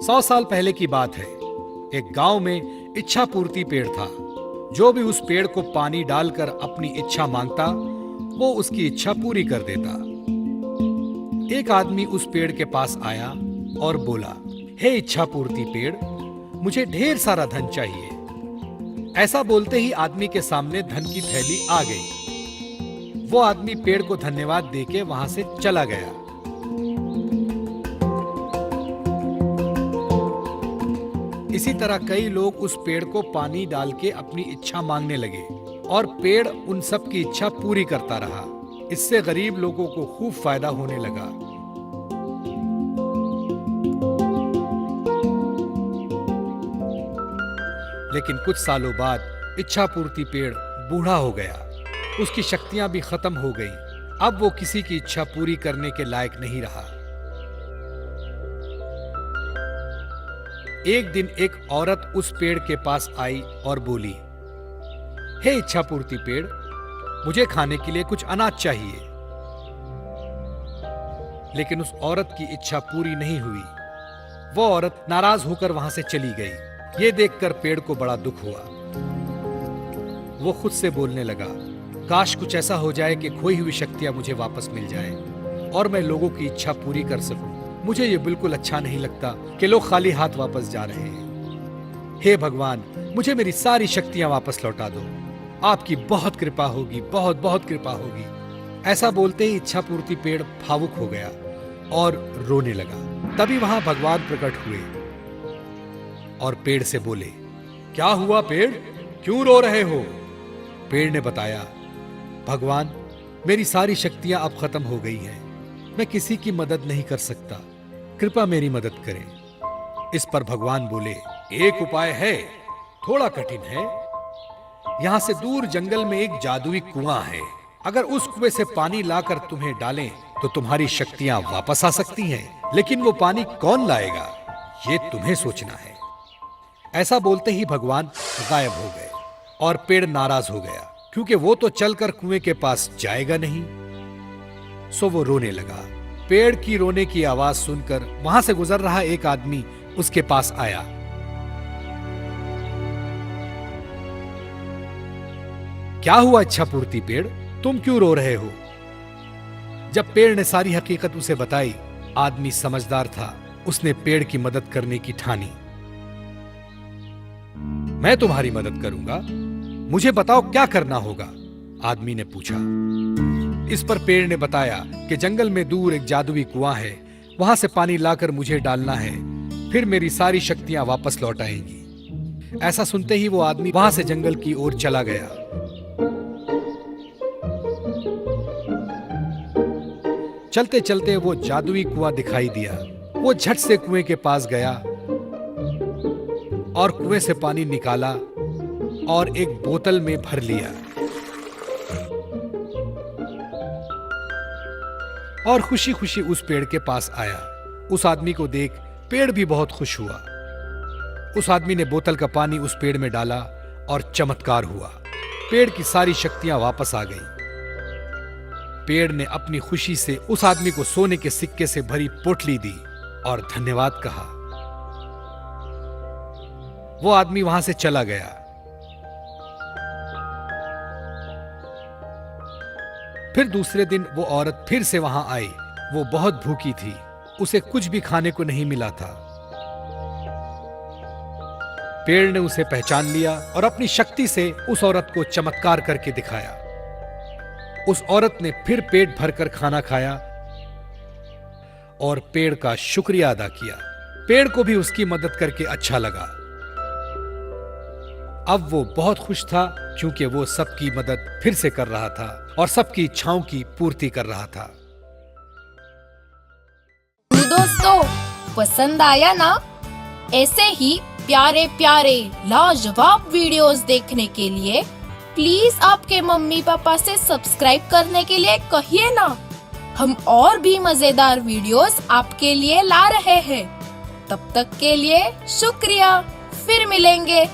100 साल पहले की बात है। एक गांव में इच्छा पूर्ति पेड़ था। जो भी उस पेड़ को पानी डालकर अपनी इच्छा मांगता, वो उसकी इच्छा पूरी कर देता। एक आदमी उस पेड़ के पास आया और बोला, हे इच्छा पूर्ति पेड़, मुझे ढेर सारा धन चाहिए। ऐसा बोलते ही आदमी के सामने धन की थैली आ गई। वो आदमी पेड़ को धन्यवाद देके वहां से चला गया। इसी तरह कई लोग उस पेड़ को पानी डाल के अपनी इच्छा मांगने लगे और पेड़ उन सब की इच्छा पूरी करता रहा। इससे गरीब लोगों को खूब फायदा होने लगा। लेकिन कुछ सालों बाद इच्छा पूर्ति पेड़ बूढ़ा हो गया। उसकी शक्तियां भी खत्म हो गईं। अब वो किसी की इच्छा पूरी करने के लायक नहीं रहा। एक दिन एक औरत उस पेड़ के पास आई और बोली, हे इच्छा पूर्ति पेड़, मुझे खाने के लिए कुछ अनाज चाहिए। लेकिन उस औरत की इच्छा पूरी नहीं हुई। वो औरत नाराज होकर वहां से चली गई। ये देखकर पेड़ को बड़ा दुख हुआ। वो खुद से बोलने लगा, काश कुछ ऐसा हो जाए कि खोई हुई शक्तियां मुझे वापस मिल जाए और मैं लोगों की इच्छा पूरी कर सकूं। मुझे ये बिल्कुल अच्छा नहीं लगता कि लोग खाली हाथ वापस जा रहे हैं। हे भगवान, मुझे मेरी सारी शक्तियां वापस लौटा दो। आपकी बहुत कृपा होगी, बहुत बहुत कृपा होगी। ऐसा बोलते ही इच्छा पूर्ति पेड़ भावुक हो गया और रोने लगा। तभी वहां भगवान प्रकट हुए और पेड़ से बोले, क्या हुआ पेड़, क्यों रो रहे हो? पेड़ ने बताया, भगवान, मेरी सारी शक्तियां अब खत्म हो गई हैं। मैं किसी की मदद नहीं कर सकता, कृपया मेरी मदद करें। इस पर भगवान बोले, एक उपाय है, थोड़ा कठिन है। यहां से दूर जंगल में एक जादुई कुआं है। अगर उस कुएं से पानी लाकर तुम्हें डालें तो तुम्हारी शक्तियां वापस आ सकती हैं। लेकिन वो पानी कौन लाएगा, ये तुम्हें सोचना है। ऐसा बोलते ही भगवान गायब हो गए और पेड़ नाराज हो गया, क्योंकि वो तो चलकर कुएं के पास जाएगा नहीं। सो वो रोने लगा। पेड़ की रोने की आवाज सुनकर वहां से गुजर रहा एक आदमी उसके पास आया। क्या हुआ इच्छा पूर्ति पेड़, तुम क्यों रो रहे हो? जब पेड़ ने सारी हकीकत उसे बताई, आदमी समझदार था। उसने पेड़ की मदद करने की ठानी। मैं तुम्हारी मदद करूंगा, मुझे बताओ क्या करना होगा? आदमी ने पूछा। इस पर पेड़ ने बताया कि जंगल में दूर एक जादुई कुआं है, वहां से पानी लाकर मुझे डालना है, फिर मेरी सारी शक्तियां वापस लौट आएंगी। ऐसा सुनते ही वो आदमी वहां से जंगल की ओर चला गया। चलते चलते वो जादुई कुआं दिखाई दिया। वो झट से कुएं के पास गया और कुएं से पानी निकाला और एक बोतल में भर लिया और खुशी खुशी उस पेड़ के पास आया। उस आदमी को देख पेड़ भी बहुत खुश हुआ। उस आदमी ने बोतल का पानी उस पेड़ में डाला और चमत्कार हुआ। पेड़ की सारी शक्तियां वापस आ गईं। पेड़ ने अपनी खुशी से उस आदमी को सोने के सिक्के से भरी पोटली दी और धन्यवाद कहा। वो आदमी वहां से चला गया। फिर दूसरे दिन वो औरत फिर से वहां आई। वो बहुत भूखी थी, उसे कुछ भी खाने को नहीं मिला था। पेड़ ने उसे पहचान लिया और अपनी शक्ति से उस औरत को चमत्कार करके दिखाया। उस औरत ने फिर पेट भरकर खाना खाया और पेड़ का शुक्रिया अदा किया। पेड़ को भी उसकी मदद करके अच्छा लगा। अब वो बहुत खुश था, क्योंकि वो सबकी मदद फिर से कर रहा था और सबकी इच्छाओं की पूर्ति कर रहा था। दोस्तों, पसंद आया ना? ऐसे ही प्यारे प्यारे लाजवाब वीडियोस देखने के लिए प्लीज आपके मम्मी पापा से सब्सक्राइब करने के लिए कहिए ना। हम और भी मजेदार वीडियोस आपके लिए ला रहे हैं। तब तक के लिए शुक्रिया। फिर मिलेंगे।